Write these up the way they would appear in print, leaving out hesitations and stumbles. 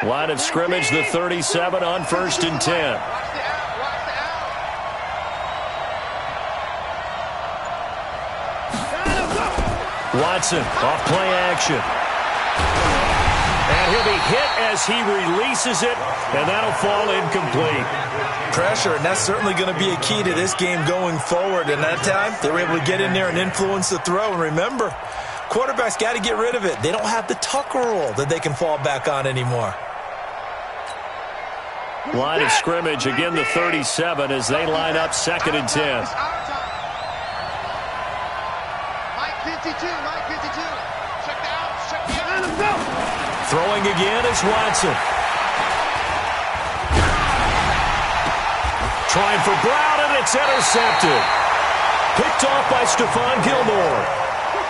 Line of scrimmage, the 37 on 1st and 10. Watson off play action. And he'll be hit as he releases it, and that'll fall incomplete. Pressure, and that's certainly going to be a key to this game going forward. And that time, they were able to get in there and influence the throw. And remember, quarterbacks got to get rid of it. They don't have the Tucker rule that they can fall back on anymore. Line of scrimmage, again the 37 as they line up 2nd and 10. Throwing again is Watson. Trying for Brown, and it's intercepted. Picked off by Stephon Gilmore.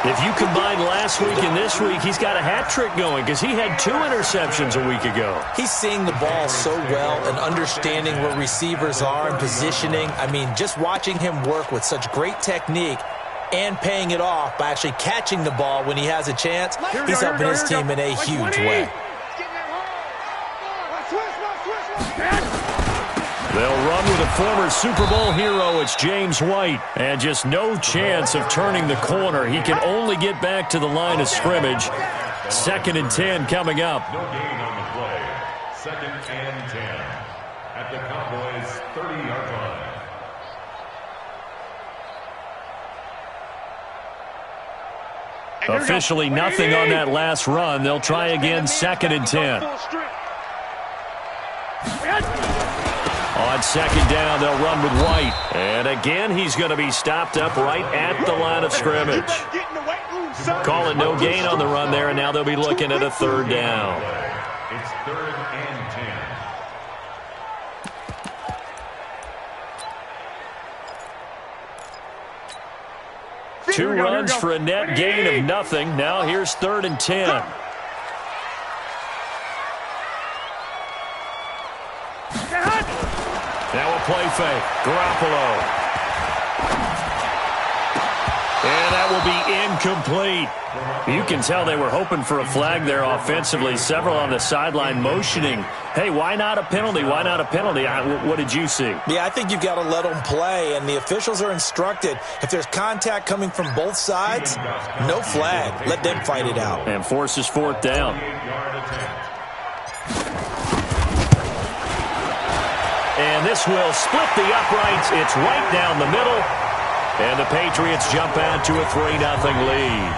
If you combine last week and this week, he's got a hat trick going because he had 2 interceptions a week ago. He's seeing the ball so well and understanding where receivers are and positioning. I mean, just watching him work with such great technique and paying it off by actually catching the ball when he has a chance, he's helping his team in a huge way. They'll run with a former Super Bowl hero. It's James White. And just no chance of turning the corner. He can only get back to the line of scrimmage. 2nd and 10 coming up. No gain on the play. 2nd and 10 at the Cowboys' 30-yard line. Officially nothing on that last run. They'll try again, 2nd and 10. On 2nd down, they'll run with White. And again, he's going to be stopped up right at the line of scrimmage. Call it no gain on the run there, and now they'll be looking at a 3rd down. It's 3rd and 10. 2 runs for a net gain of nothing. Now here's 3rd and 10. Now a play fake. Garoppolo. And that will be incomplete. You can tell they were hoping for a flag there offensively. Several on the sideline motioning. Hey, why not a penalty? Why not a penalty? What did you see? Yeah, I think you've got to let them play, and the officials are instructed. If there's contact coming from both sides, no flag. Let them fight it out. And forces 4th down. And this will split the uprights. It's right down the middle. And the Patriots jump out to a 3-0 lead.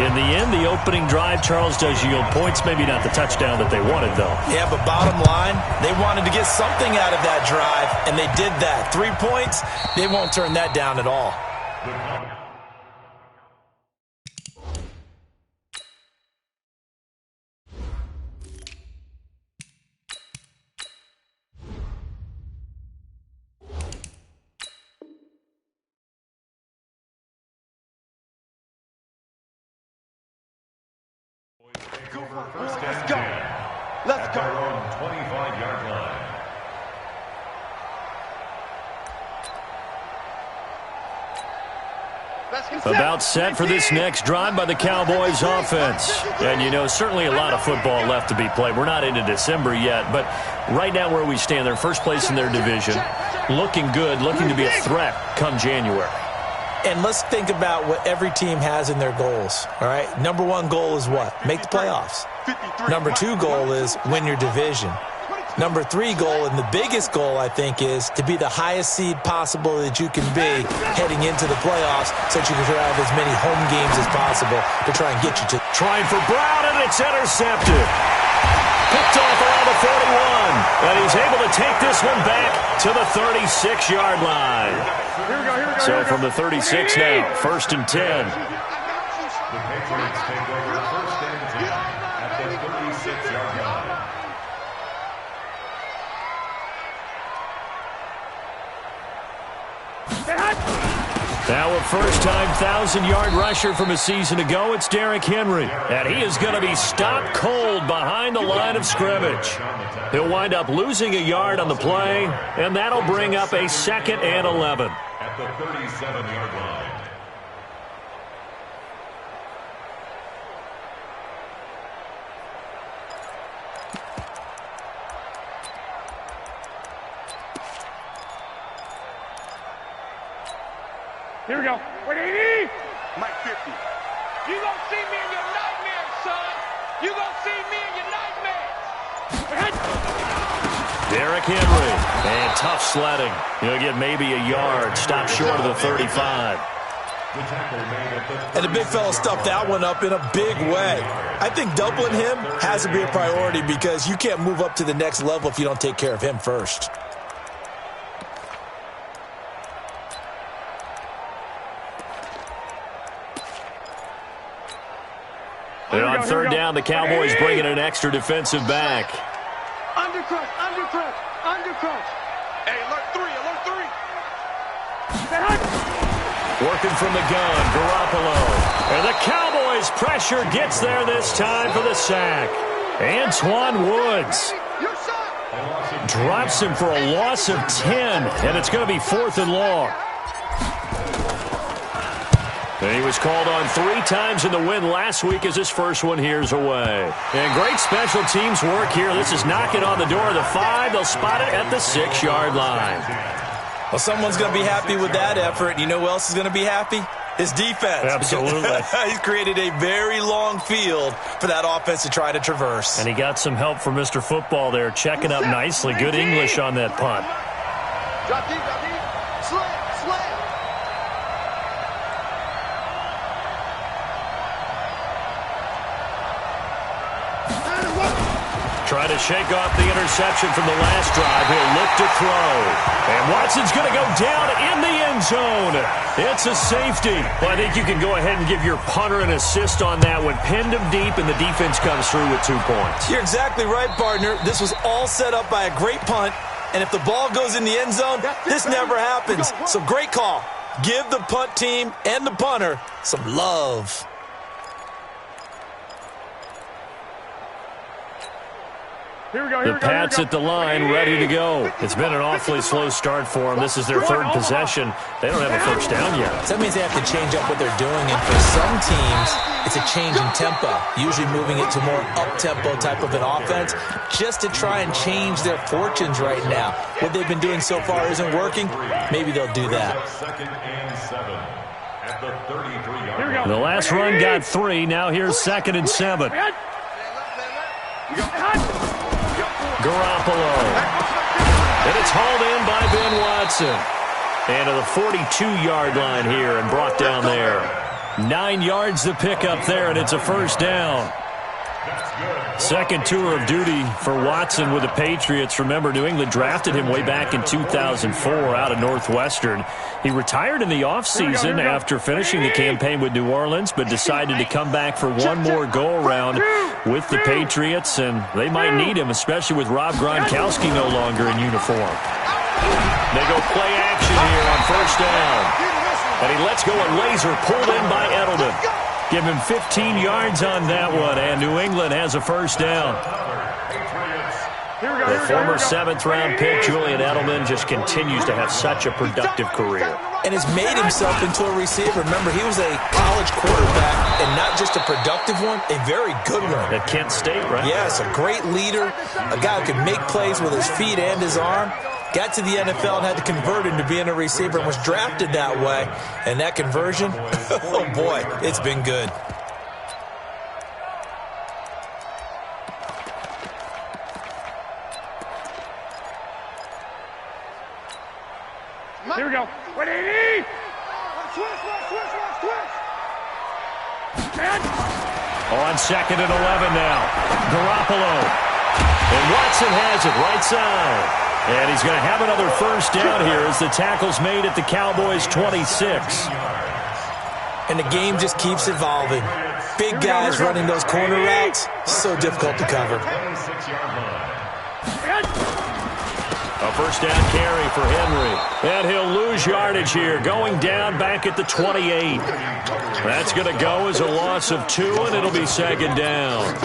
In the end, the opening drive, Charles, does yield points. Maybe not the touchdown that they wanted, though. Yeah, but bottom line, they wanted to get something out of that drive, and they did that. 3 points, they won't turn that down at all. Let's go. Let's go. At their own 25-yard line. About set for this next drive by the Cowboys offense. And, you know, certainly a lot of football left to be played. We're not into December yet, but right now where we stand, they're first place in their division. Looking good, looking to be a threat come January. And let's think about what every team has in their goals, all right? Number 1 goal is what? Make the playoffs. Number 2 goal is win your division. Number 3 goal, and the biggest goal, I think, is to be the highest seed possible that you can be heading into the playoffs so that you can have as many home games as possible to try and get you to. Trying for Brown, and it's intercepted. Picked off around the 41, and he's able to take this one back to the 36-yard line. So from the 36 now, 1st and 10. The Patriots take over 1st and 10 at the 36-yard line. Now a first-time 1,000-yard rusher from a season ago, it's Derrick Henry. And he is going to be stopped cold behind the line of scrimmage. He'll wind up losing a yard on the play, and that'll bring up a 2nd and 11. At the 37-yard line. Here we go. 180. Mike 50. You gonna see me in your nightmares, son. You gonna see me in your nightmares. Derrick Henry. And tough sledding. He'll get maybe a yard. Stop short of the 35. And the big fella stuffed that one up in a big way. I think doubling him has to be a priority because you can't move up to the next level if you don't take care of him first. And on third down, the Cowboys bringing an extra defensive back. Undercrush, undercrush, undercrush. Hey, alert 3, alert 3. Working from the gun, Garoppolo. And the Cowboys' pressure gets there this time for the sack. Antoine Woods drops him for a loss of 10, and it's going to be 4th and long. And he was called on 3 times in the win last week as his first one here's away. And great special teams work here. This is knocking on the door of the 5. They'll spot it at the 6-yard line. Well, someone's going to be happy with that effort. You know who else is going to be happy? His defense. Absolutely. He's created a very long field for that offense to try to traverse. And he got some help from Mr. Football there, checking up nicely. Good English on that punt. Drop deep, slant, slant. Try to shake off the interception from the last drive. He'll look to throw. And Watson's going to go down in the end zone. It's a safety. Well, I think you can go ahead and give your punter an assist on that one. Pinned him deep, and the defense comes through with 2 points. You're exactly right, partner. This was all set up by a great punt. And if the ball goes in the end zone, this never happens. So great call. Give the punt team and the punter some love. The Pats at the line, ready to go. It's been an awfully slow start for them. This is their 3rd possession. They don't have a first down yet. So that means they have to change up what they're doing. And for some teams, it's a change in tempo, usually moving it to more up-tempo type of an offense just to try and change their fortunes right now. What they've been doing so far isn't working. Maybe they'll do that. The last run got 3. Now here's 2nd and 7. Garoppolo. And it's hauled in by Ben Watson. And to the 42-yard line here and brought down there. 9 yards to pick up there, and it's a first down. Second tour of duty for Watson with the Patriots. Remember, New England drafted him way back in 2004 out of Northwestern. He retired in the offseason after finishing the campaign with New Orleans, but decided to come back for one more go-around with the Patriots, and they might need him, especially with Rob Gronkowski no longer in uniform. They go play action here on first down. And he lets go a laser pulled in by Edelman. Give him 15 yards on that one, and New England has a first down. The former 7th-round pick, Julian Edelman, just continues to have such a productive career. And has made himself into a receiver. Remember, he was a college quarterback, and not just a productive one, a very good one. At Kent State, right? Yes, a great leader, a guy who could make plays with his feet and his arm. Got to the NFL and had to convert into being a receiver and was drafted that way. And that conversion, oh boy, it's been good. Here we go. 180. On 2nd and 11 now. Garoppolo. And Watson has it right side. And he's going to have another first down here as the tackle's made at the Cowboys' 26. And the game just keeps evolving. Big guys running those corner routes, so difficult to cover. A first down carry for Henry. And he'll lose yardage here, going down back at the 28. That's going to go as a loss of 2, and it'll be 2nd down.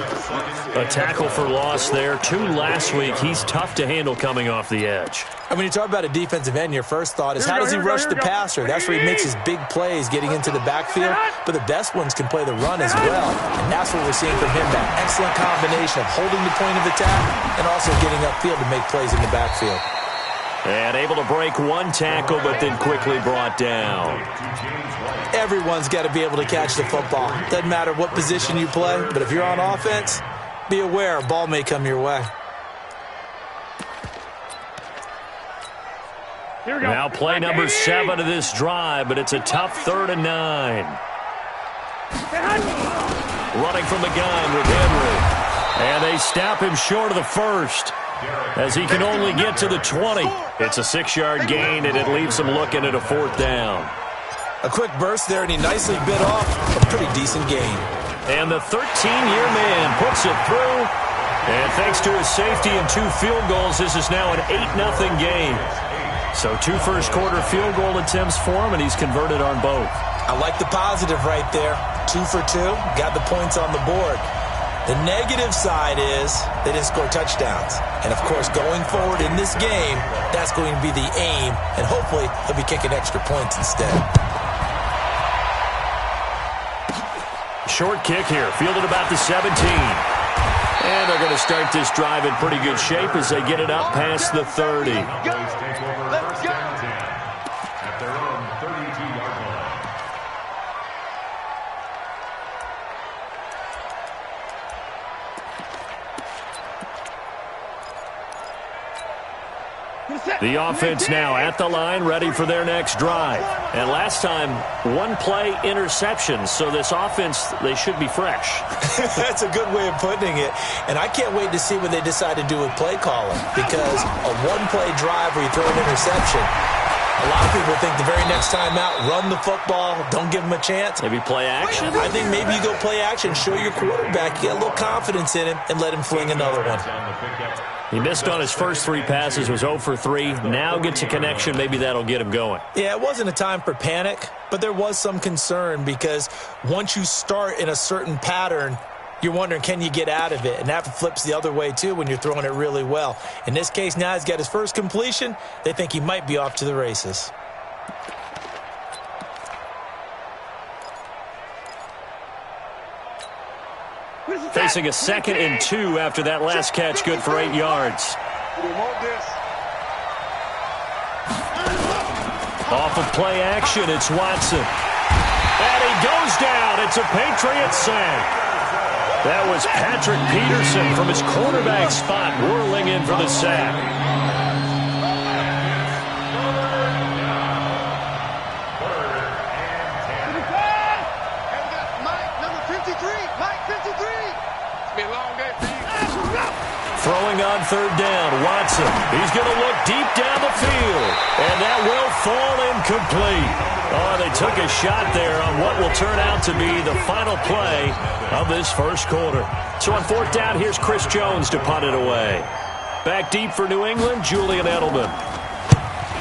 A tackle for loss there. 2 last week. He's tough to handle coming off the edge. And when you talk about a defensive end, your first thought is how does he rush the passer? That's where he makes his big plays getting into the backfield. But the best ones can play the run as well. And that's what we're seeing from him, that excellent combination of holding the point of attack and also getting upfield to make plays in the backfield. And able to break one tackle, but then quickly brought down. Everyone's got to be able to catch the football. Doesn't matter what position you play, but if you're on offense, be aware a ball may come your way. Now play number 7 of this drive, but it's a tough 3rd and 9. Running from the gun with Henry. And they stop him short of the first, as he can only get to the 20. It's a 6-yard gain, and it leaves him looking at a 4th down. A quick burst there, and he nicely bit off a pretty decent gain. And the 13-year man puts it through. And thanks to his safety and 2 field goals, this is now an 8-0 game. So 2 first-quarter field goal attempts for him, and he's converted on both. I like the positive right there. 2 for 2, got the points on the board. The negative side is they didn't score touchdowns. And, of course, going forward in this game, that's going to be the aim, and hopefully he'll be kicking extra points instead. Short kick here, fielded about the 17. And they're going to start this drive in pretty good shape as they get it up past the 30. Let's go. At their own 32-yard line. The offense now at the line, ready for their next drive. And last time, 1-play interception. So this offense, they should be fresh. That's a good way of putting it. And I can't wait to see what they decide to do with play calling. Because a 1-play drive where you throw an interception, a lot of people think the very next time out, run the football, don't give them a chance. Maybe play action? I think maybe you go play action, show your quarterback, get a little confidence in him, and let him fling another one. He missed on his first 3 passes, was 0 for 3. Now gets a connection. Maybe that'll get him going. Yeah, it wasn't a time for panic, but there was some concern because once you start in a certain pattern, you're wondering, can you get out of it? And that flips the other way, too, when you're throwing it really well. In this case, now he's got his first completion. They think he might be off to the races. Facing a 2nd and 2 after that last catch, good for 8 yards. Off of play action, it's Watson. And he goes down. It's a Patriot sack. That was Patrick Peterson from his quarterback spot whirling in for the sack. Throwing on 3rd down, Watson. He's going to look deep down the field. And that will fall incomplete. Oh, they took a shot there on what will turn out to be the final play of this first quarter. So on 4th down, here's Chris Jones to punt it away. Back deep for New England, Julian Edelman.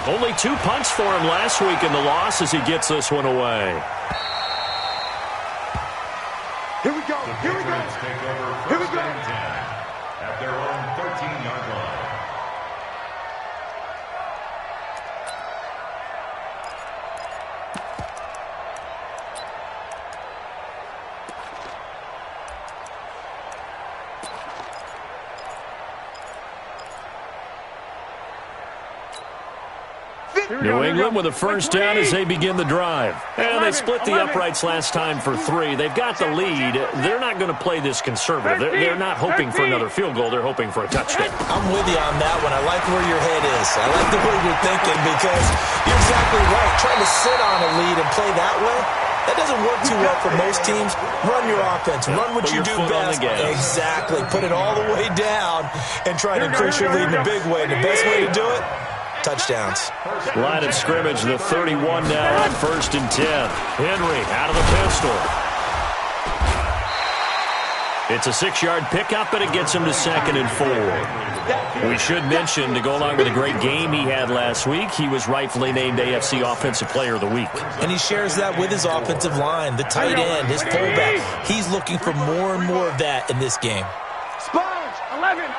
Only 2 punts for him last week in the loss as he gets this one away. Here we go. Here we go. Here we go. At their own 13-yard line. New England with a first down as they begin the drive. And they split the uprights last time for 3. They've got the lead. They're not going to play this conservative. They're not hoping for another field goal. They're hoping for a touchdown. I'm with you on that one. I like where your head is. I like the way you're thinking because you're exactly right. Trying to sit on a lead and play that way, that doesn't work too well for most teams. Run your offense. Run what you do best. Exactly. Put it all the way down and try to increase your lead in a big way. The best way to do it, touchdowns. Line of scrimmage, the 31 now on 1st and 10. Henry out of the pistol. It's a 6-yard pickup, and it gets him to 2nd and 4. We should mention, to go along with a great game he had last week, he was rightfully named AFC Offensive Player of the Week. And he shares that with his offensive line, the tight end, his fullback. He's looking for more and more of that in this game. Sponge, 11, 6.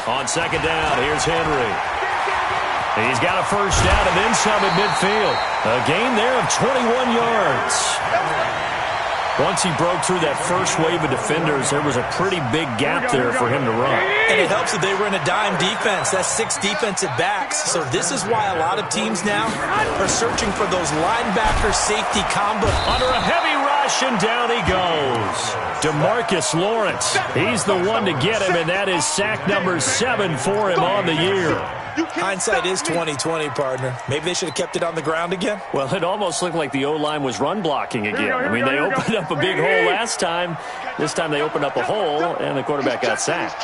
On 2nd down, here's Henry. He's got a first down and then some at midfield. A gain there of 21 yards. Once he broke through that first wave of defenders, there was a pretty big gap there for him to run. And it helps that they were in a dime defense. That's 6 defensive backs. So this is why a lot of teams now are searching for those linebacker-safety combo. Under a heavy rush, and down he goes. DeMarcus Lawrence, he's the one to get him, and that is sack number 7 for him on the year. Hindsight is 20/20, partner. Maybe they should have kept it on the ground again. Well, it almost looked like the O-line was run blocking again. I mean, they opened up a big hole last time. This time they opened up a hole, and the quarterback got sacked.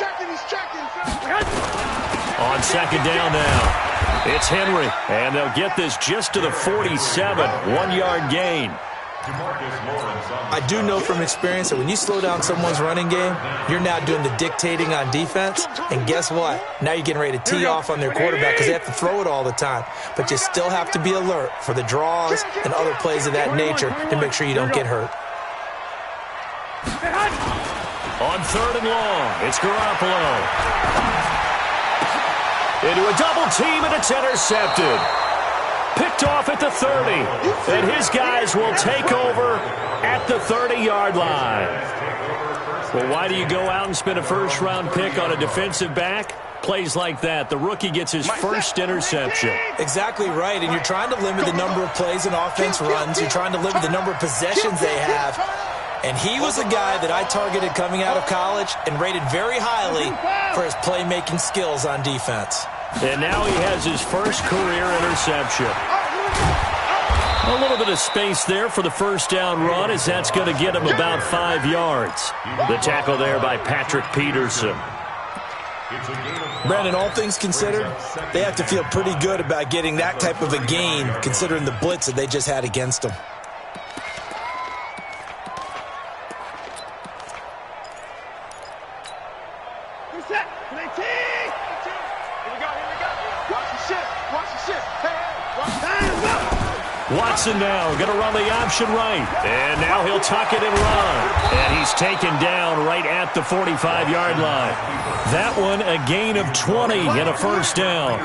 On second down now, it's Henry, and they'll get this just to the 47, 1-yard gain. I do know from experience that when you slow down someone's running game, you're now doing the dictating on defense. And guess what? Now you're getting ready to tee off on their quarterback because they have to throw it all the time. But you still have to be alert for the draws and other plays of that nature to make sure you don't get hurt. On third and long, it's Garoppolo. Into a double team, and it's intercepted. Picked off at the 30, and his guys will take over at the 30-yard line. Well, why do you go out and spend a first-round pick on a defensive back? Plays like that. The rookie gets his first interception. Exactly right, and you're trying to limit the number of plays and offense runs. You're trying to limit the number of possessions they have. And he was a guy that I targeted coming out of college and rated very highly for his playmaking skills on defense. And now he has his first career interception. A little bit of space there for the first down run, as that's going to get him about 5 yards. The tackle there by Patrick Peterson. Brandon, all things considered, they have to feel pretty good about getting that type of a gain, considering the blitz that they just had against them. Watson now going to run the option right. And now he'll tuck it and run. And he's taken down right at the 45-yard line. That one a gain of 20 and a first down.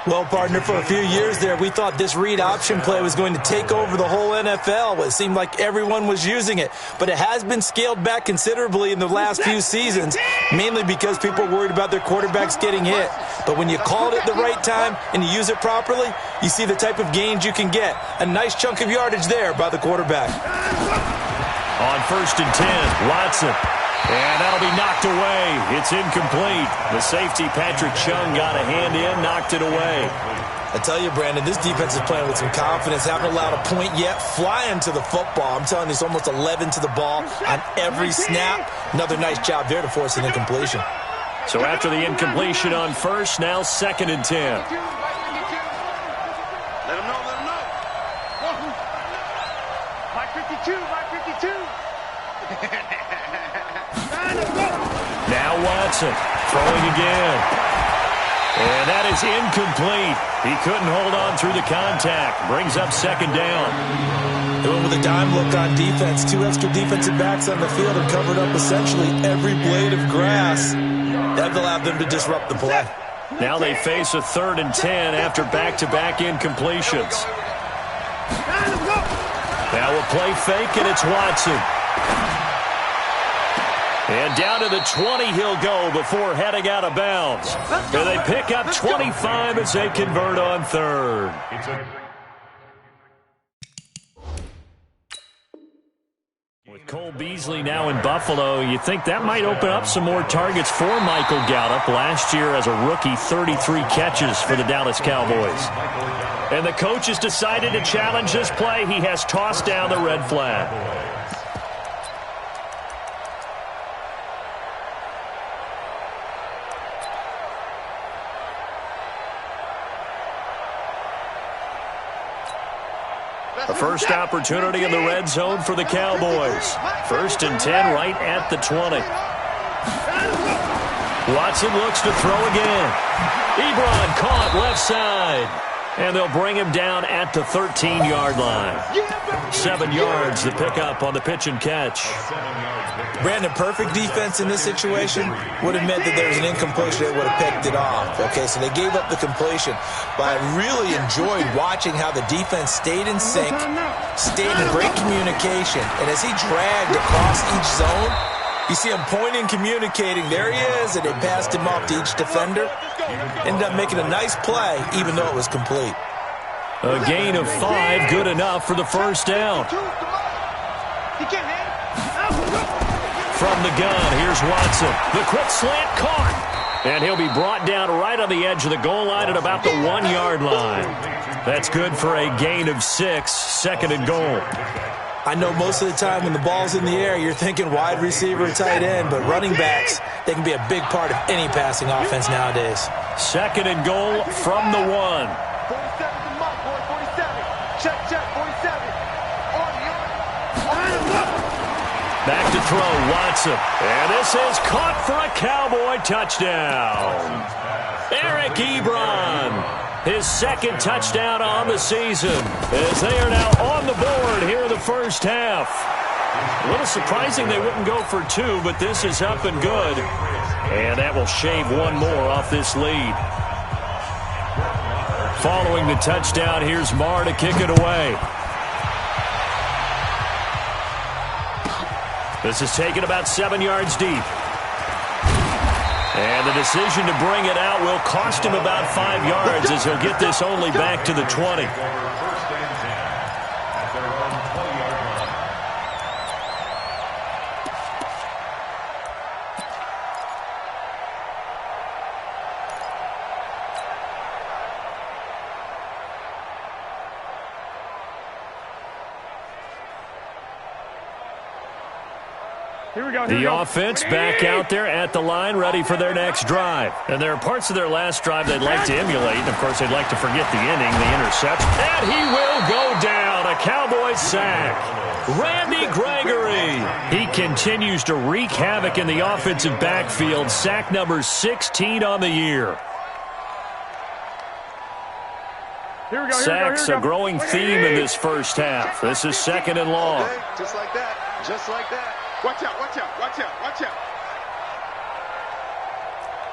Well, partner, for a few years there, we thought this read option play was going to take over the whole NFL. It seemed like everyone was using it. But it has been scaled back considerably in the last few seasons, mainly because people are worried about their quarterbacks getting hit. But when you call it at the right time and you use it properly, you see the type of gains you can get. A nice chunk of yardage there by the quarterback. On first and 10, Watson. And that'll be knocked away. It's incomplete. The safety, Patrick Chung, got a hand in, knocked it away. I tell you, Brandon, this defense is playing with some confidence. Haven't allowed a point yet. Flying to the football. I'm telling you, it's almost 11 to the ball on every snap. Another nice job there to force an incompletion. So after the incompletion on first, now second and 10. Let him know, let him know. By 52, by 52. Now Watson throwing again. And that is incomplete. He couldn't hold on through the contact. Brings up second down. Doing with a dime look on defense. 2 extra defensive backs on the field and covered up essentially every blade of grass. That allowed them to disrupt the play. Now they face a third and 10 after back-to-back incompletions. Now a play fake, and it's Watson. And down to the 20 he'll go before heading out of bounds. And they pick up 25 as they convert on third. With Cole Beasley now in Buffalo, you think that might open up some more targets for Michael Gallup. Last year as a rookie, 33 catches for the Dallas Cowboys. And the coach has decided to challenge this play. He has tossed down the red flag. The first opportunity in the red zone for the Cowboys. First and 10 right at the 20. Watson looks to throw again. Ebron caught left side. And they'll bring him down at the 13-yard line. 7 yards, the pickup on the pitch and catch. Brandon, perfect defense in this situation would have meant that there was an incompletion. They would have picked it off. Okay, so they gave up the completion. But I really enjoyed watching how the defense stayed in sync, stayed in great communication. And as he dragged across each zone, you see him pointing, communicating. There he is, and they passed him off to each defender. Ended up making a nice play, even though it was complete. A gain of 5, good enough for the first down. From the gun, here's Watson. The quick slant caught. And he'll be brought down right on the edge of the goal line at about the 1-yard line. That's good for a gain of 6, second and goal. I know most of the time when the ball's in the air, you're thinking wide receiver, tight end, but running backs, they can be a big part of any passing offense nowadays. Second and goal from the 1. 47 to Mike, boy, 47. Check, 47. Back to throw, Watson. And this is caught for a Cowboy touchdown. Eric Ebron. His second touchdown on the season as they are now on the board here in the first half. A little surprising they wouldn't go for 2, but this is up and good. And that will shave 1 more off this lead. Following the touchdown, here's Marr to kick it away. This is taken about 7 yards deep. And the decision to bring it out will cost him about 5 yards as he'll get this only back to the 20. The offense back out there at the line, ready for their next drive. And there are parts of their last drive they'd like to emulate. And, of course, they'd like to forget the inning, the interception. And he will go down. A Cowboy sack. Randy Gregory. He continues to wreak havoc in the offensive backfield. Sack number 16 on the year. Sacks a growing theme in this first half. This is second and long. Just like that. Just like that. Watch out, watch out, watch out, watch out.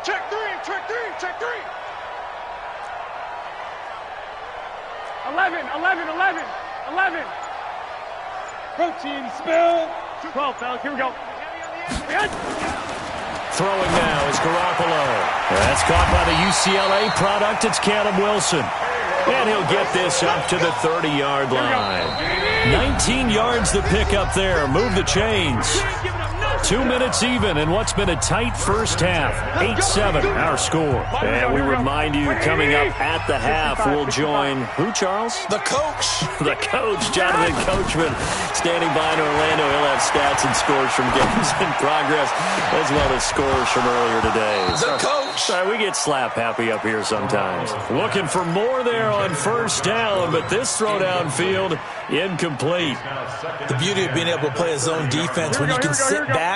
Check 3, check 3, check 3. 11. Protein spill. 12, fellas, here we go. Throwing now is Garoppolo. That's caught by the UCLA product. It's Callum Wilson. And he'll get this up to the 30-yard line. 19 yards the pick up there. Move the chains. 2 minutes even in what's been a tight first half. 8-7 our score. And we remind you, coming up at the half, we'll join who, Charles? The coach. The coach, Jonathan Coachman, standing by in Orlando. He'll have stats and scores from games in progress, as well as scores from earlier today. The coach. Sorry, we get slap happy up here sometimes. Looking for more there on first down, but this throw downfield incomplete. The beauty of being able to play a zone defense when you can sit back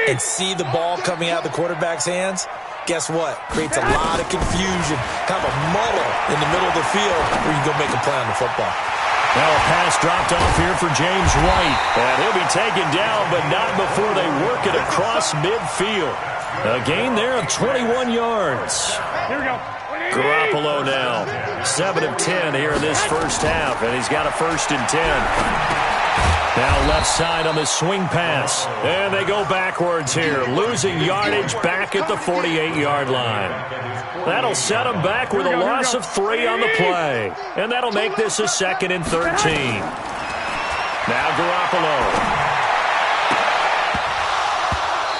and see the ball coming out of the quarterback's hands, guess what? Creates a lot of confusion, kind of a muddle in the middle of the field where you can go make a play on the football. Now a pass dropped off here for James White. And he'll be taken down, but not before they work it across midfield. A gain there of 21 yards. Here we go. Garoppolo now. 7 of 10 here in this first half, and he's got a 1st and 10. Now left side on the swing pass. And they go backwards here, losing yardage back at the 48-yard line. That'll set them back with a loss of 3 on the play. And that'll make this a 2nd and 13. Now Garoppolo.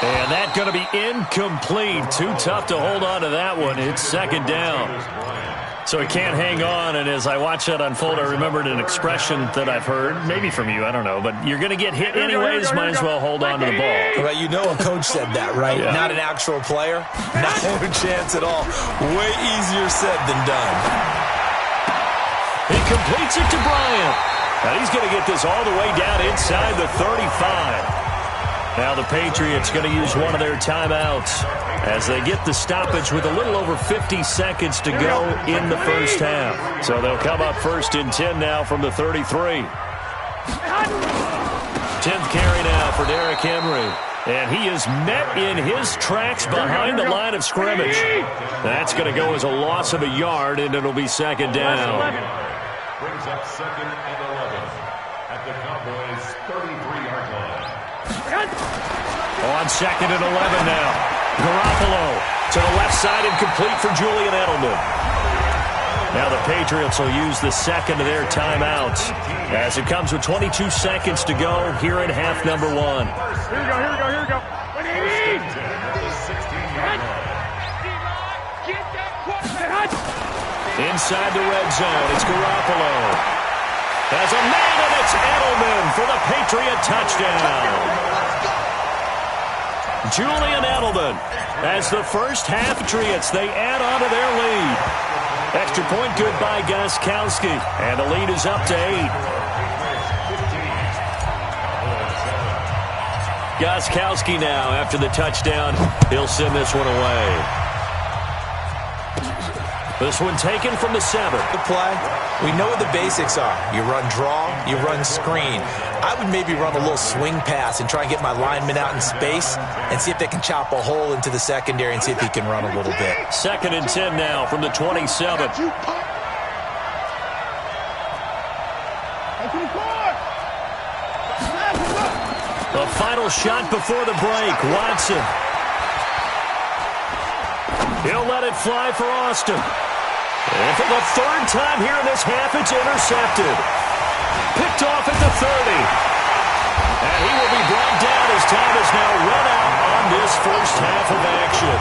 And that's going to be incomplete. Too tough to hold on to that one. It's 2nd down. So he can't hang on, and as I watch that unfold, I remembered an expression that I've heard, maybe from you, I don't know, but you're going to get hit anyways, might as well hold on to the ball. Well, you know a coach said that, right? Yeah. Not an actual player. Not a chance at all. Way easier said than done. He completes it to Bryant. Now he's going to get this all the way down inside the 35. Now the Patriots going to use one of their timeouts as they get the stoppage with a little over 50 seconds to go in the first half. So they'll come up 1st and 10 now from the 33. 10th carry now for Derrick Henry. And he is met in his tracks behind the line of scrimmage. That's going to go as a loss of a yard, and it'll be 2nd down. Brings up 2nd and 11 at the Cowboys' 33-yard line. On 2nd and 11 now. Garoppolo to the left side and complete for Julian Edelman. Now the Patriots will use the 2nd of their timeouts as it comes with 22 seconds to go here in half number 1. Here we go. Inside the red zone, it's Garoppolo. Has a man, and it's Edelman for the Patriot touchdown. Julian Edelman, as the first half Patriots, they add on to their lead. Extra point good by Gostkowski, and the lead is up to 8. Gostkowski now, after the touchdown, he'll send this one away. This one taken from the 7. The play, we know what the basics are. You run draw, you run screen. I would maybe run a little swing pass and try and get my lineman out in space and see if they can chop a hole into the secondary and see if he can run a little bit. 2nd and 10 now from the 27. The final shot before the break, Watson. He'll let it fly for Austin. And for the 3rd time here in this half, it's intercepted. Picked off at the 30. And he will be brought down as time is now run out on this first half of action.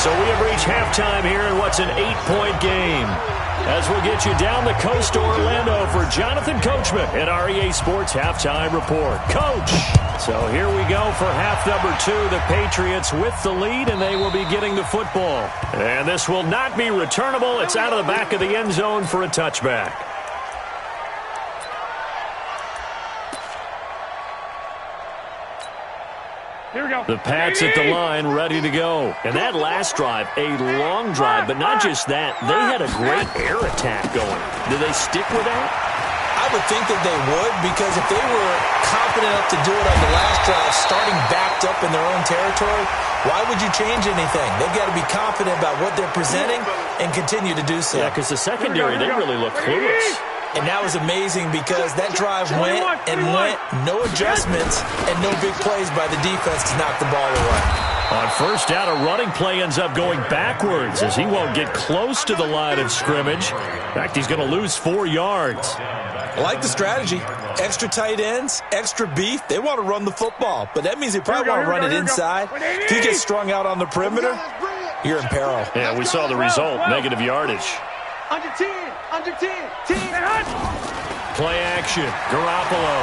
So we have reached halftime here in what's an 8-point game. As we'll get you down the coast to Orlando for Jonathan Coachman at our EA Sports Halftime Report. Coach! So here we go for half number 2. The Patriots with the lead, and they will be getting the football. And this will not be returnable. It's out of the back of the end zone for a touchback. Here we go. The Pats at the line, ready to go. And that last drive, a long drive, but not just that. They had a great air attack going. Do they stick with that? I would think that they would, because if they were confident enough to do it on the last drive, starting backed up in their own territory, why would you change anything? They've got to be confident about what they're presenting and continue to do so. Yeah, because the secondary, they really look clueless. And that was amazing because that drive went and went, no adjustments, and no big plays by the defense to knock the ball away. On first down, a running play ends up going backwards as he won't get close to the line of scrimmage. In fact, he's going to lose 4 yards. I like the strategy. Extra tight ends, extra beef. They want to run the football, but that means they probably want to run it inside. If you get strung out on the perimeter, you're in peril. Yeah, we saw the result, negative yardage. Under 10, 10. Play action, Garoppolo.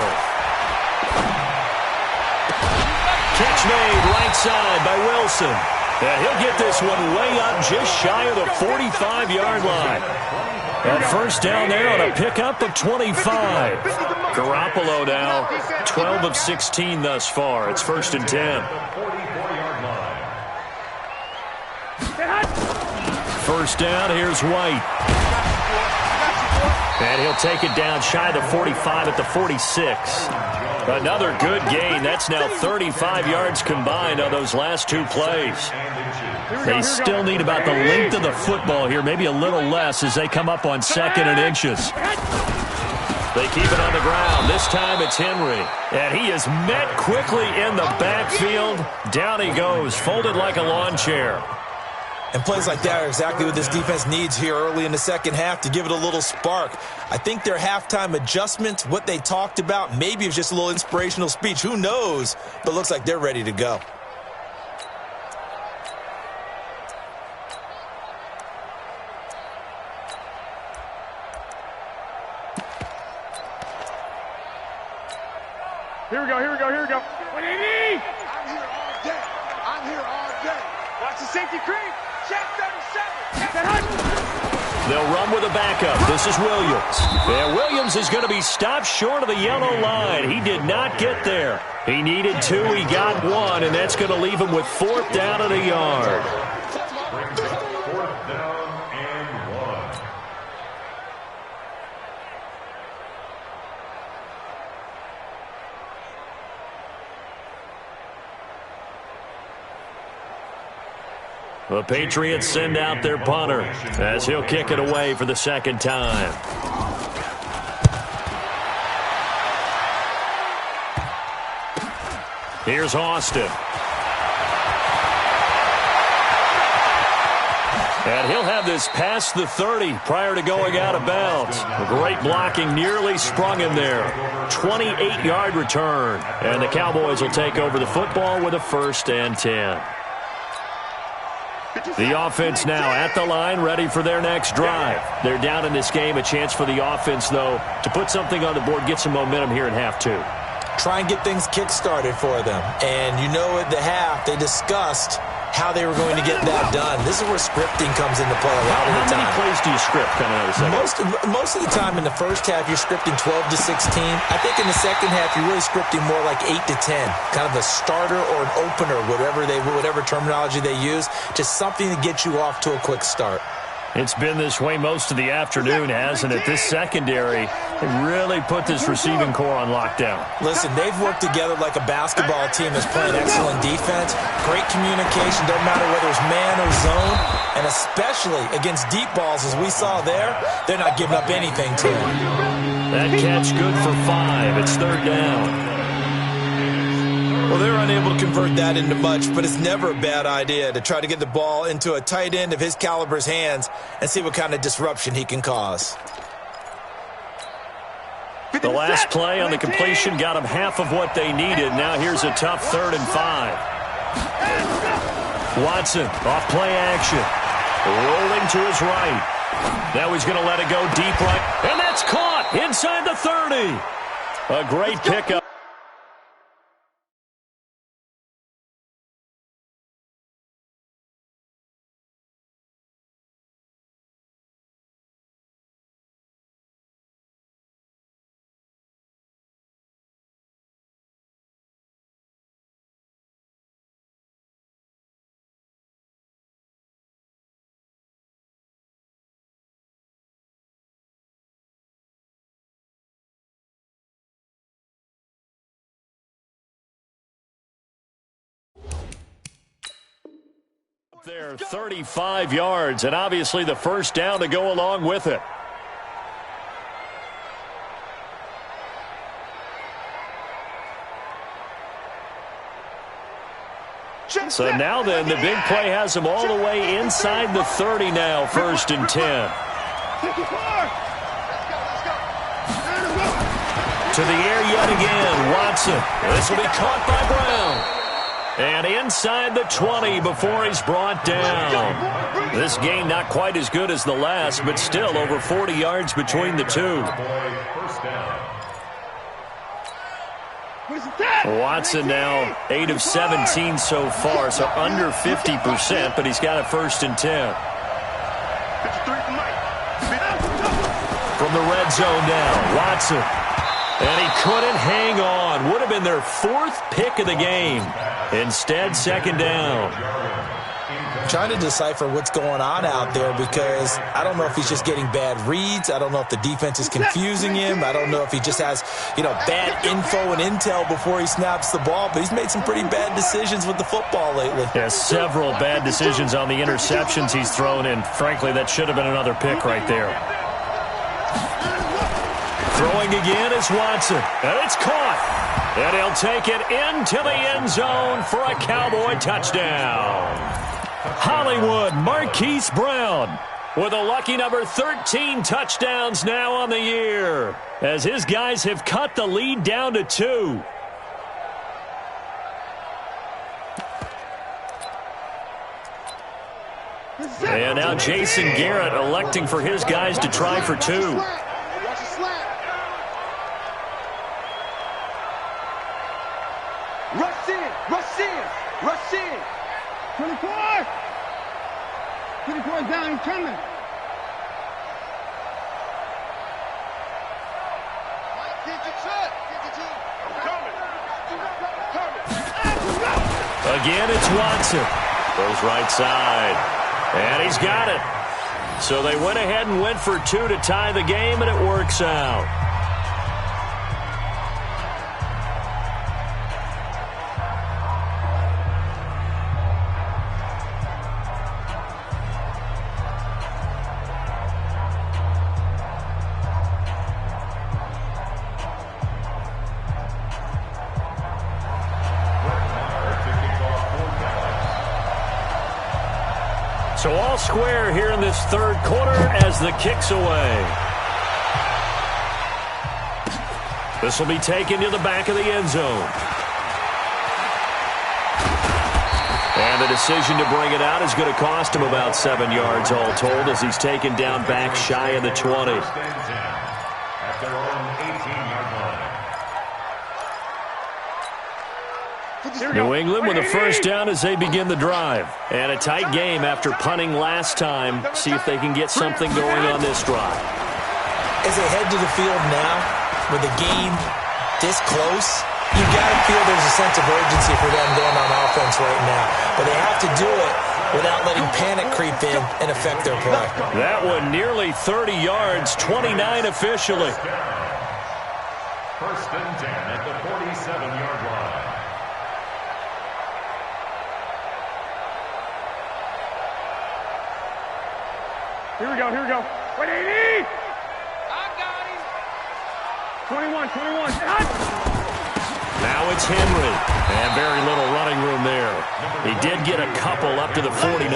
Catch made right side by Wilson. And he'll get this one way up just shy of the 45-yard line. And first down there on a pickup of 25. Garoppolo now 12 of 16 thus far. It's 1st and 10. First down, here's White. And he'll take it down shy of the 45 at the 46. Another good gain. That's now 35 yards combined on those last 2 plays. They still need about the length of the football here, maybe a little less as they come up on 2nd and inches. They keep it on the ground. This time it's Henry. And he is met quickly in the backfield. Down he goes, folded like a lawn chair. And plays like that are exactly what this defense needs here early in the second half to give it a little spark. I think their halftime adjustments, what they talked about, maybe it's just a little inspirational speech. Who knows? But it looks like they're ready to go. Here we go. What do you need? I'm here all day. Watch the safety creep. Check 37. They'll run with a backup. This is Williams. And Williams is going to be stopped short of the yellow line. He did not get there. He needed 2, he got 1, and that's going to leave him with 4th down and a yard. Brings up 4th down and 1. The Patriots send out their punter as he'll kick it away for the 2nd time. Here's Austin. And he'll have this past the 30 prior to going out of bounds. Great blocking, nearly sprung him there. 28-yard return. And the Cowboys will take over the football with a 1st and 10. The offense now at the line, ready for their next drive. They're down in this game. A chance for the offense, though, to put something on the board, get some momentum here in half 2. Try and get things kick-started for them. And you know at the half, they discussed how they were going to get that done. This is where scripting comes into play a lot of the time. How many plays do you script coming out of the second? Most of the time in the first half, you're scripting 12 to 16. I think in the second half, you're really scripting more like 8 to 10. Kind of a starter or an opener, whatever terminology they use. Just something to get you off to a quick start. It's been this way most of the afternoon, hasn't it? This secondary really put this receiving core on lockdown. Listen, they've worked together like a basketball team that's playing excellent defense. Great communication, doesn't matter whether it's man or zone. And especially against deep balls, as we saw there, they're not giving up anything to them. That catch good for 5. It's 3rd down. Well, they're unable to convert that into much, but it's never a bad idea to try to get the ball into a tight end of his caliber's hands and see what kind of disruption he can cause. The last play on the completion got them half of what they needed. Now here's a tough 3rd and 5. Watson off play action. Rolling to his right. Now he's going to let it go deep right. And that's caught inside the 30. A great pickup. There, 35 yards, and obviously the 1st down to go along with it. So now then, the big play has them all the way inside the 30 now, 1st and 10. To the air yet again, Watson. This will be caught by Brown. And inside the 20 before he's brought down. This game not quite as good as the last, but still over 40 yards between the two. Watson now 8 of 17 so far, so under 50%, but he's got a 1st and 10. From the red zone now, Watson. And he couldn't hang on. Would have been their 4th pick of the game. Instead, 2nd down. I'm trying to decipher what's going on out there because I don't know if he's just getting bad reads. I don't know if the defense is confusing him. I don't know if he just has, bad info and intel before he snaps the ball. But he's made some pretty bad decisions with the football lately. Yeah, several bad decisions on the interceptions he's thrown in. Frankly, that should have been another pick right there. Throwing again is Watson. And it's caught. And he'll take it into the end zone for a Cowboy touchdown. Hollywood Marquise Brown with a lucky number 13 touchdowns now on the year as his guys have cut the lead down to 2. And now Jason Garrett electing for his guys to try for 2. Rush in. 24 down, he's coming. Get your shot. I'm coming. Again, it's Watson. Goes right side. And he's got it. So they went ahead and went for two to tie the game, and it works out. So all square here in this third quarter as the kick's away. This will be taken to the back of the end zone. And the decision to bring it out is going to cost him about 7 yards all told as he's taken down back shy of the 20. At their own 18-yard line. New England with a first down as they begin the drive. And a tight game after punting last time. See if they can get something going on this drive. As they head to the field now, with the game this close, you got to feel there's a sense of urgency for them going on offense right now. But they have to do it without letting panic creep in and affect their play. That one nearly 30 yards, 29 officially. First and 10 at the 47-yard line. Here we go, here we go. Wait, 80! I got him. 21. Now it's Henry. And very little running room there. He did get a couple up to the 49.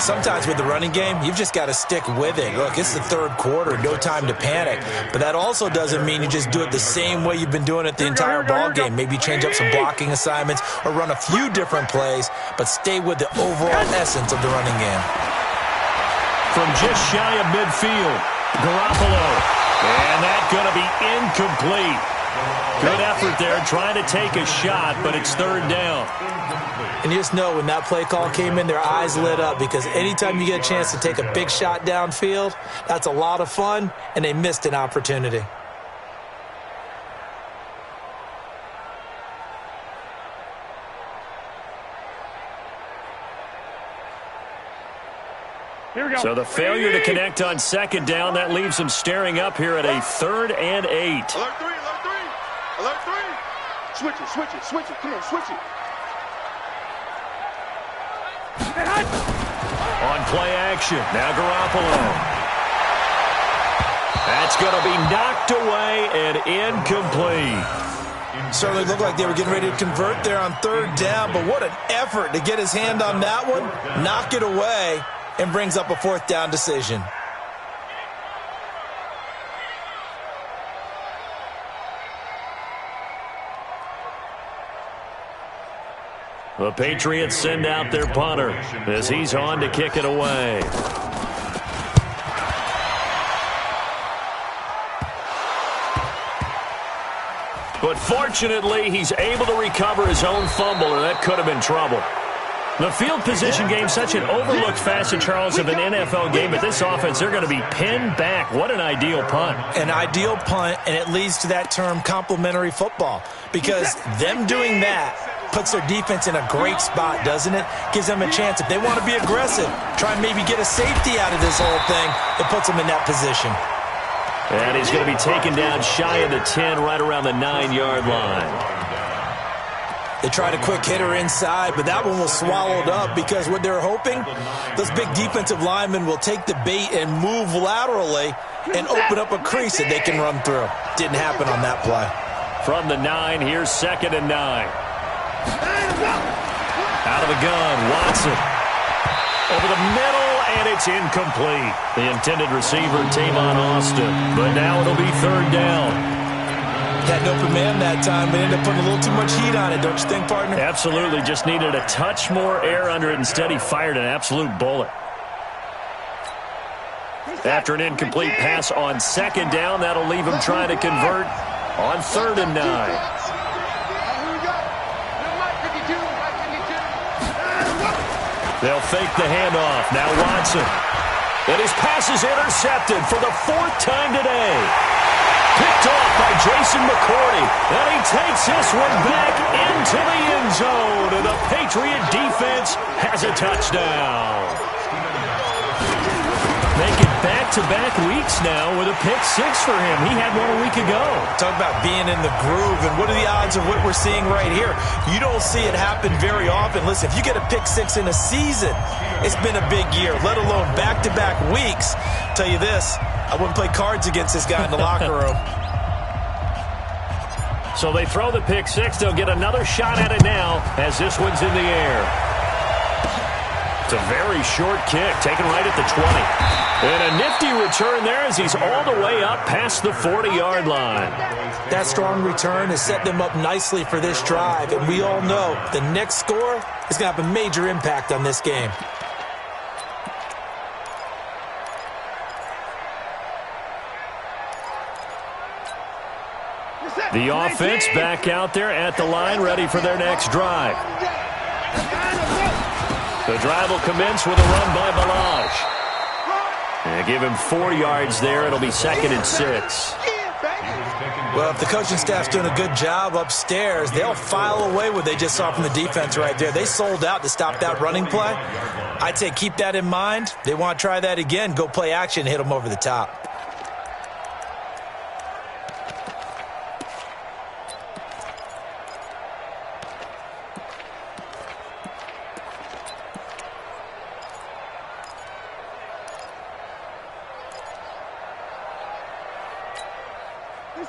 Sometimes with the running game, you've just got to stick with it. Look, it's the third quarter, no time to panic. But that also doesn't mean you just do it the same way you've been doing it the entire ball game. Maybe change up some blocking assignments or run a few different plays, but stay with the overall essence of the running game. From just shy of midfield, Garoppolo. And that's going to be incomplete. Good effort there, trying to take a shot, but it's third down. And you just know when that play call came in, their eyes lit up because anytime you get a chance to take a big shot downfield, that's a lot of fun, and they missed an opportunity. Here we go. So the failure to connect on second down, that leaves them staring up here at a 3rd and 8. Alert 3, alert 3. Alert 3. Switch it, switch it, switch it. Come on, switch it. On play action, now Garoppolo. That's going to be knocked away and incomplete. Certainly looked like they were getting ready to convert there on third down, but what an effort to get his hand on that one, knock it away, and brings up a 4th down decision. The Patriots send out their punter as he's on to kick it away. But fortunately, he's able to recover his own fumble, or that could have been trouble. The field position game, such an overlooked facet, Charles, of an NFL game, but this offense, they're going to be pinned back. What an ideal punt. An ideal punt, and it leads to that term complementary football, because them doing that puts their defense in a great spot, doesn't it? Gives them a chance. If they want to be aggressive, try and maybe get a safety out of this whole thing, it puts them in that position. And he's going to be taken down shy of the 10, right around the 9-yard line. They tried a quick hitter inside, but that one was swallowed up because what they're hoping, those big defensive linemen will take the bait and move laterally and open up a crease that they can run through. Didn't happen on that play. From the 9, here's 2nd and 9. Out of the gun, Watson. Over the middle, and it's incomplete. The intended receiver, Tavon Austin. But now it'll be 3rd down. Had an open man that time, but ended up putting a little too much heat on it, don't you think, partner? Absolutely. Just needed a touch more air under it. Instead, he fired an absolute bullet. After an incomplete pass on 2nd down, that'll leave him trying to convert on 3rd and 9. They'll fake the handoff. Now Watson. And his pass is intercepted for the 4th time today. Picked off by Jason McCourty. And he takes this one back into the end zone, and the Patriot defense has a touchdown. Making back-to-back weeks now with a pick-6 for him. He had one a week ago. Talk about being in the groove, and what are the odds of what we're seeing right here? You don't see it happen very often. Listen, if you get a pick-6 in a season, it's been a big year, let alone back-to-back weeks. Tell you this, I wouldn't play cards against this guy in the locker room. So they throw the pick-6. They'll get another shot at it now as this one's in the air. It's a very short kick, taken right at the 20. And a nifty return there as he's all the way up past the 40-yard line. That strong return has set them up nicely for this drive, and we all know the next score is going to have a major impact on this game. The offense back out there at the line, ready for their next drive. The drive will commence with a run by Balaj. And give him 4 yards there. It'll be 2nd and 6. Well, if the coaching staff's doing a good job upstairs, they'll file away what they just saw from the defense right there. They sold out to stop that running play. I'd say keep that in mind. They want to try that again. Go play action, hit them over the top.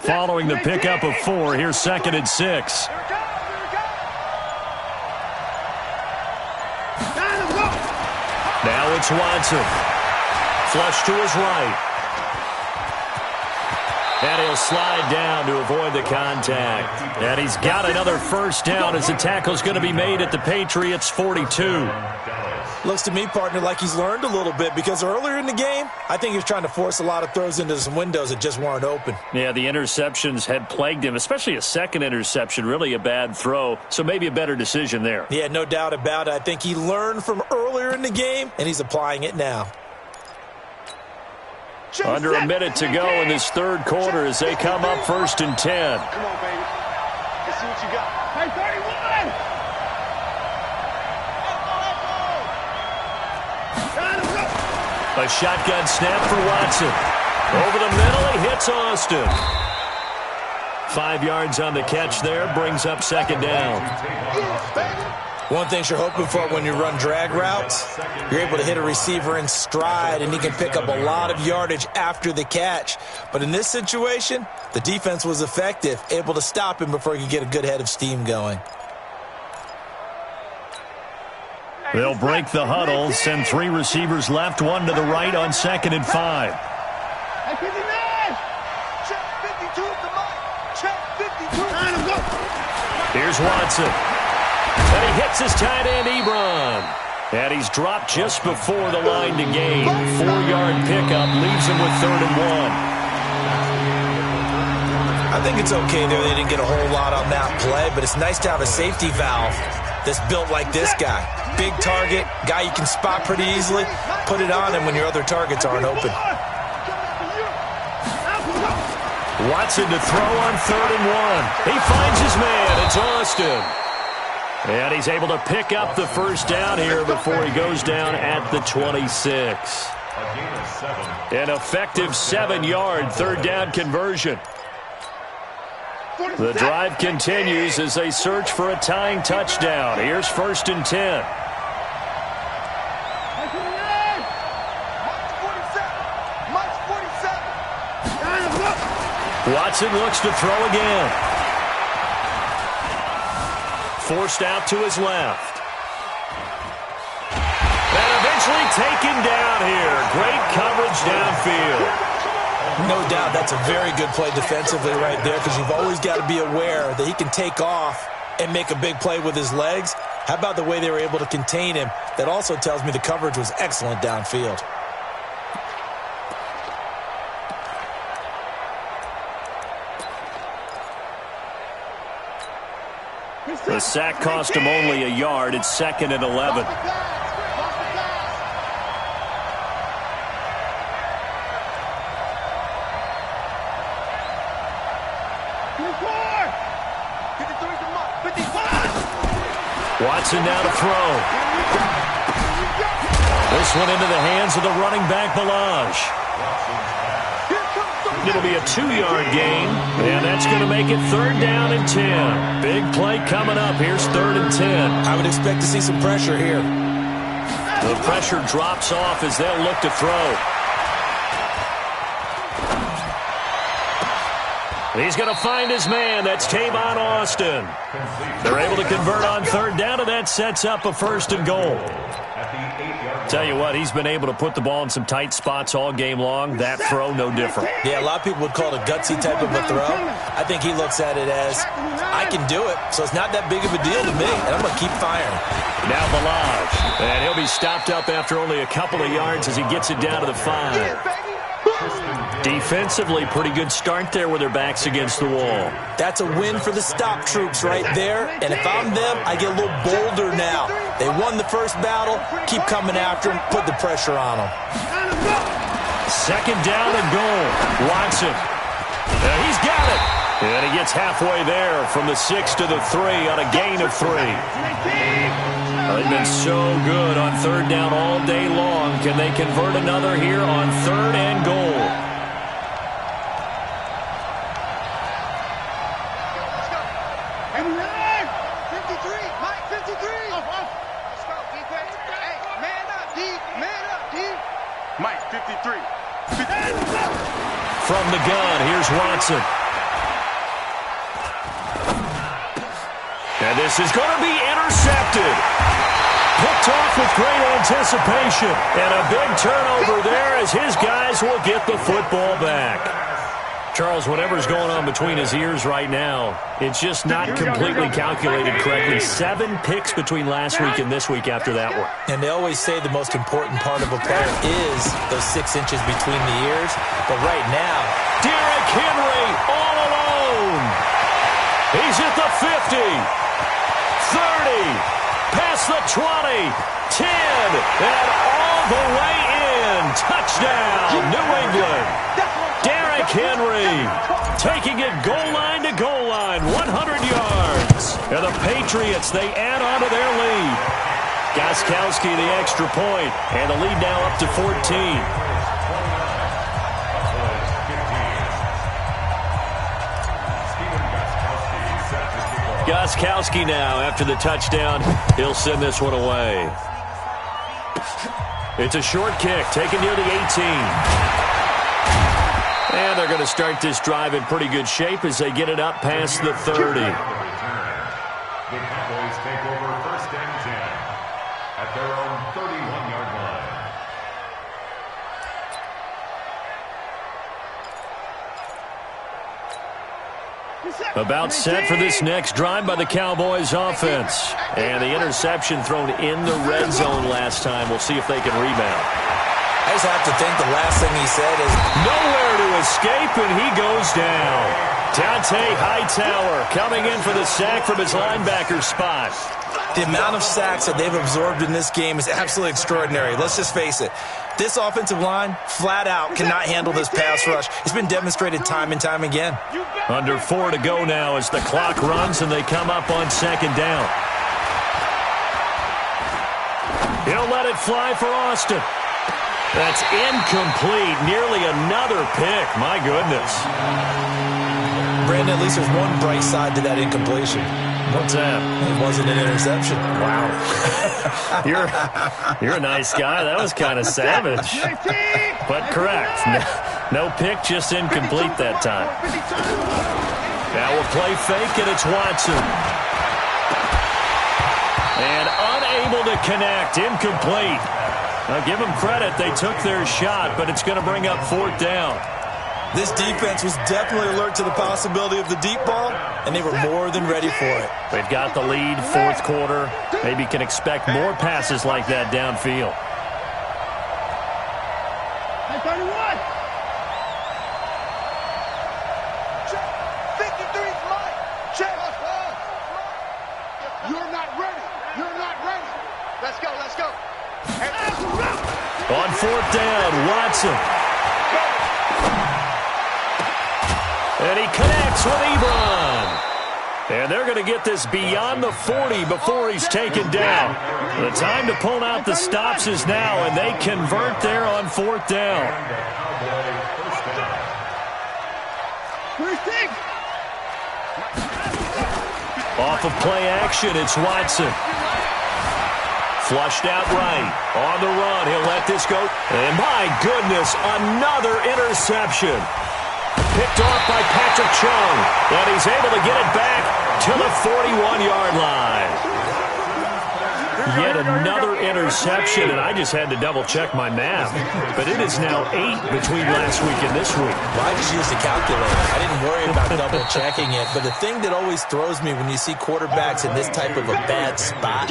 Following the pickup of 4, here's 2nd and 6. Now it's Watson. Flush to his right. And he'll slide down to avoid the contact. And he's got another first down as the tackle's going to be made at the Patriots' 42. Looks to me, partner, like he's learned a little bit, because earlier in the game, I think he was trying to force a lot of throws into some windows that just weren't open. Yeah, the interceptions had plagued him, especially a second interception, really a bad throw, so maybe a better decision there. Yeah, no doubt about it. I think he learned from earlier in the game, and he's applying it now. Under a minute to go in this third quarter as they come up 1st and 10. Come on, baby. Let's see what you got. Hey, 31! A shotgun snap for Watson. Over the middle, he hits Austin. 5 yards on the catch there, brings up 2nd down. One thing you're hoping for when you run drag routes, you're able to hit a receiver in stride, and he can pick up a lot of yardage after the catch. But in this situation, the defense was effective, able to stop him before he could get a good head of steam going. They'll break the huddle, send 3 receivers left, 1 to the right on 2nd and 5. Hey, 59! Check 52 to Mike. Check 52. Here's Watson. And he hits his tight end, Ebron. And he's dropped just before the line to gain. 4-yard pickup leaves him with 3rd and 1. I think it's okay there. They didn't get a whole lot on that play, but it's nice to have a safety valve that's built like this guy. Big target, guy you can spot pretty easily. Put it on him when your other targets aren't open. Watson to throw on 3rd and 1. He finds his man. It's Austin. And he's able to pick up the first down here before he goes down at the 26. An effective 7-yard 3rd down conversion. The drive continues as they search for a tying touchdown. Here's 1st and 10. Watson looks to throw again. Forced out to his left. And eventually taken down here. Great coverage downfield. No doubt that's a very good play defensively right there, because you've always got to be aware that he can take off and make a big play with his legs. How about the way they were able to contain him? That also tells me the coverage was excellent downfield. The sack cost him only a yard. It's 2nd and 11. Watson now to throw. This one into the hands of the running back, Balaj. It'll be a 2-yard gain, and that's going to make it 3rd down and 10. Big play coming up. Here's 3rd and 10. I would expect to see some pressure here. The pressure drops off as they'll look to throw. He's going to find his man. That's Tavon Austin. They're able to convert on 3rd down, and that sets up a 1st and goal. Tell you what, he's been able to put the ball in some tight spots all game long. That throw, no different. Yeah, a lot of people would call it a gutsy type of a throw. I think he looks at it as, I can do it, so it's not that big of a deal to me, and I'm going to keep firing. Now Balaj, and he'll be stopped up after only a couple of yards as he gets it down to the 5. Defensively, pretty good start there with their backs against the wall. That's a win for the stop troops right there, and if I'm them, I get a little bolder now. They won the first battle, keep coming after them, put the pressure on them. 2nd down and goal. Watson. He's got it. And he gets halfway there from the 6 to the 3 on a gain of 3. They've been so good on 3rd down all day long. Can they convert another here on 3rd and goal? Mike, 53. From the gun, here's Watson. And this is going to be intercepted. Picked off with great anticipation. And a big turnover there as his guys will get the football back. Charles, whatever's going on between his ears right now, it's just not completely calculated correctly. 7 picks between last week and this week after that one. And they always say the most important part of a player is those 6 inches between the ears. But right now, Derrick Henry all alone. He's at the 50, 30, past the 20, 10, and all the way in. Touchdown, New England. Derrick Henry taking it goal line to goal line, 100 yards. And the Patriots, they add on to their lead. Gostkowski the extra point, and the lead now up to 14. Gostkowski now, after the touchdown, he'll send this one away. It's a short kick, taken near the 18. And they're going to start this drive in pretty good shape as they get it up past the 30. The Cowboys take over 1st and 10 at their own 31-yard line. About set for this next drive by the Cowboys offense. And the interception thrown in the red zone last time. We'll see if they can rebound. I just have to think the last thing he said is, nowhere to escape, and he goes down. Dante Hightower coming in for the sack from his linebacker spot. the amount of sacks that they've absorbed in this game is absolutely extraordinary. Let's just face it. This offensive line, flat out, cannot handle this pass rush. It's been demonstrated time and time again. Under 4 to go now as the clock runs and they come up on 2nd down. He'll let it fly for Austin. That's incomplete. Nearly another pick. My goodness. Brandon, at least there's one bright side to that incompletion. What's that? It wasn't an interception. Wow. You're a nice guy. That was kind of savage. But correct. No pick, just incomplete that time. Now we'll play fake, and it's Watson. And unable to connect. Incomplete. Now give them credit. They took their shot, but it's going to bring up 4th down. This defense was definitely alert to the possibility of the deep ball, and they were more than ready for it. They've got the lead, 4th quarter. Maybe can expect more passes like that downfield. 31. 53's mine. Check. You're not ready. You're not ready. Let's go. Let's go. On 4th down, Watson. And he connects with Ebron. And they're going to get this beyond the 40 before he's taken down. The time to pull out the stops is now, and they convert there on 4th down. Off of play action, it's Watson. Flushed out right. On the run, he'll let this go. And my goodness, another interception. Picked off by Patrick Chung. And he's able to get it back to the 41-yard line. Yet another interception, and I just had to double-check my math. But it is now 8 between last week and this week. Well, I just used a calculator. I didn't worry about double-checking it. But the thing that always throws me when you see quarterbacks in this type of a bad spot,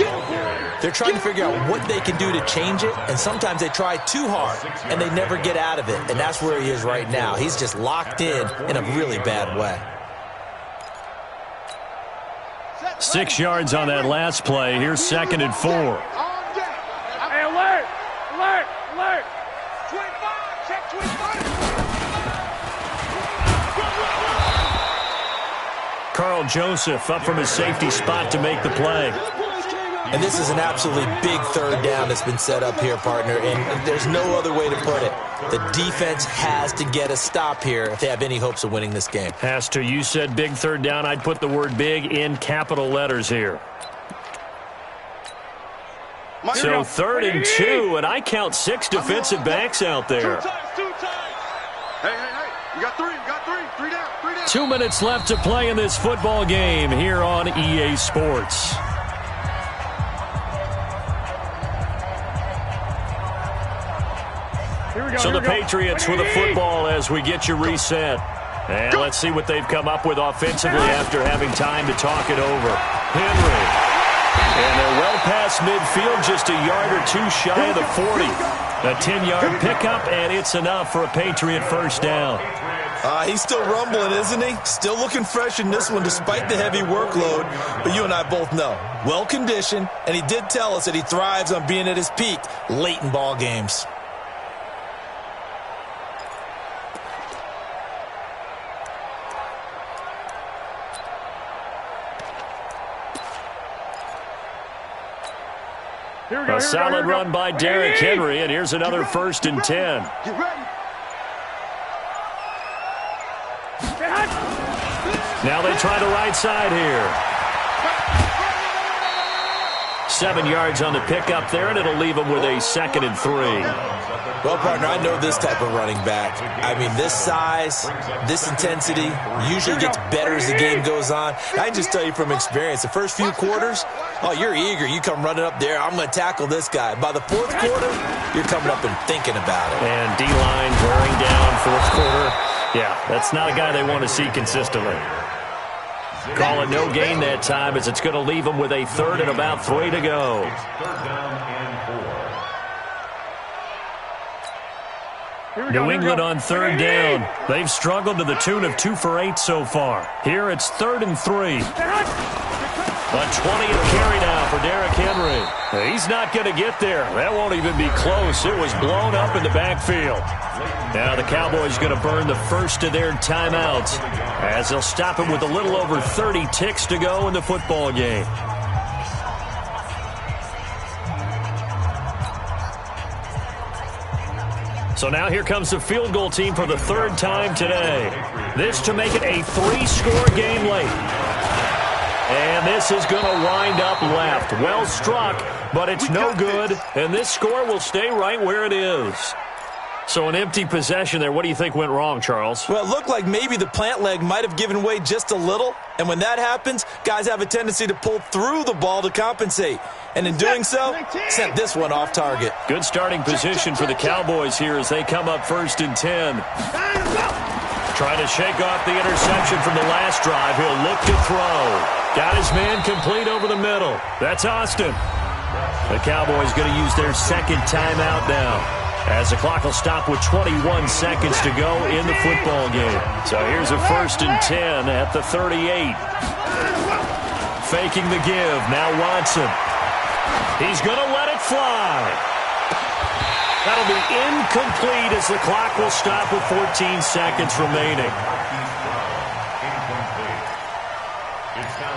they're trying to figure out what they can do to change it, and sometimes they try too hard, and they never get out of it. And that's where he is right now. He's just locked in a really bad way. 6 yards on that last play. Here's 2nd and 4. Hey, alert! Alert! Alert! 25! Check 25! Carl Joseph up from his safety spot to make the play. And this is an absolutely big 3rd down that's been set up here, partner, and there's no other way to put it. The defense has to get a stop here if they have any hopes of winning this game. Has to. You said big 3rd down. I'd put the word big in capital letters here. So 3rd and 2, and I count 6 defensive backs out there. 2 times. Hey. You got 3. 3 down. 2 minutes left to play in this football game here on EA Sports. So the Patriots with a football as we get you reset. And let's see what they've come up with offensively after having time to talk it over. Henry. And they're well past midfield, just a yard or 2 shy of the 40. A 10-yard pickup, and it's enough for a Patriot 1st down. He's still rumbling, isn't he? Still looking fresh in this one despite the heavy workload. But you and I both know, well-conditioned, and he did tell us that he thrives on being at his peak late in ball games. A solid run by Derrick Henry, and here's another 1st and 10. Get ready. Now they try the right side here. 7 yards on the pickup there, and it'll leave them with a 2nd and 3. Well, partner, I know this type of running back. I mean, this size, this intensity usually gets better as the game goes on. I can just tell you from experience, the first few quarters, you're eager. You come running up there, I'm going to tackle this guy. By the 4th quarter, you're coming up and thinking about it. And D-line wearing down 4th quarter. Yeah, that's not a guy they want to see consistently. Call it no gain that time as it's going to leave them with a 3rd and about 3 to go. It's 3rd down and 4. New England on 3rd down. They've struggled to the tune of 2 for 8 so far. Here it's 3rd and 3. A 20th carry now for Derrick Henry. He's not going to get there. That won't even be close. It was blown up in the backfield. Now the Cowboys going to burn the first of their timeouts as they'll stop him with a little over 30 ticks to go in the football game. So now here comes the field goal team for the 3rd time today. This to make it a 3-score game late. And this is going to wind up left. Well struck, but it's no good. And this score will stay right where it is. So an empty possession there. What do you think went wrong, Charles? Well, it looked like maybe the plant leg might have given way just a little. And when that happens, guys have a tendency to pull through the ball to compensate. And in doing so, sent this one off target. Good starting position for the Cowboys here as they come up 1st and 10. Trying to shake off the interception from the last drive. He'll look to throw. Got his man complete over the middle. That's Austin. The Cowboys going to use their 2nd timeout now, as the clock will stop with 21 seconds to go in the football game. So here's a 1st and 10 at the 38. Faking the give. Now Watson. He's going to let it fly. That'll be incomplete as the clock will stop with 14 seconds remaining. It's now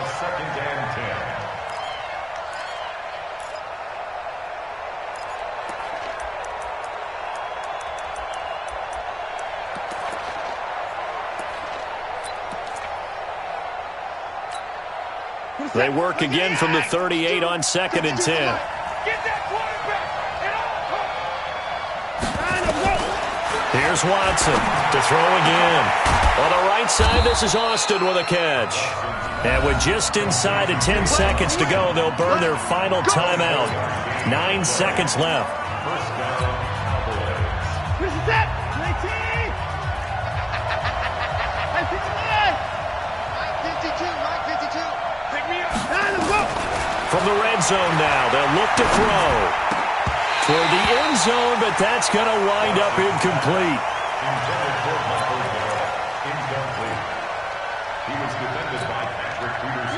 They work again from the 38 on 2nd and 10. Get that quarterback and Here's Watson to throw again. On the right side, this is Austin with a catch. And with just inside of 10 seconds to go, they'll burn their final timeout. 9 seconds left. This is it. 19. Mike 52. Pick me up. From the red zone now, they'll look to throw. Toward the end zone, but that's going to wind up incomplete.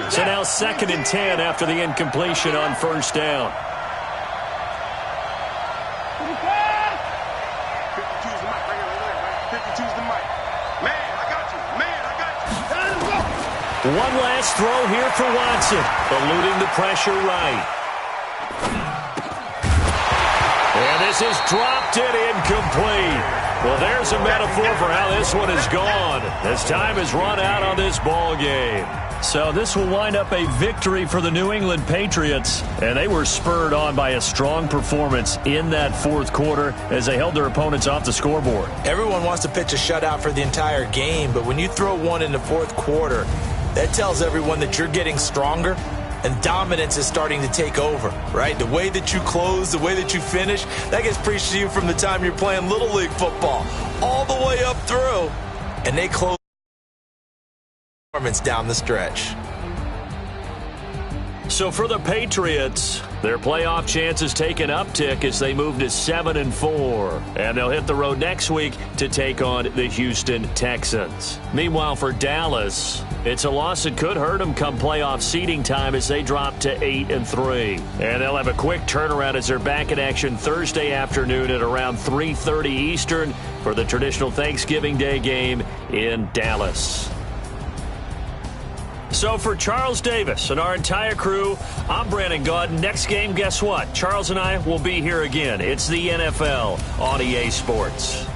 So now 2nd and 10 after the incompletion on 1st down. 52's the mic right here. 52's the mic. Man, I got you. One last throw here for Watson, eluding the pressure right. And this is dropped it incomplete. Well, there's a metaphor for how this one is gone, as time has run out on this ball game. So this will wind up a victory for the New England Patriots, and they were spurred on by a strong performance in that 4th quarter as they held their opponents off the scoreboard. Everyone wants to pitch a shutout for the entire game, but when you throw one in the 4th quarter, that tells everyone that you're getting stronger and dominance is starting to take over, right? The way that you close, the way that you finish, that gets preached to you from the time you're playing Little League football all the way up through, and they close down the stretch. So for the Patriots, their playoff chances take an uptick as they move to 7-4. And they'll hit the road next week to take on the Houston Texans. Meanwhile, for Dallas, it's a loss that could hurt them come playoff seeding time as they drop to 8-3. And they'll have a quick turnaround as they're back in action Thursday afternoon at around 3:30 Eastern for the traditional Thanksgiving Day game in Dallas. So for Charles Davis and our entire crew, I'm Brandon Gaudin. Next game, guess what? Charles and I will be here again. It's the NFL on EA Sports.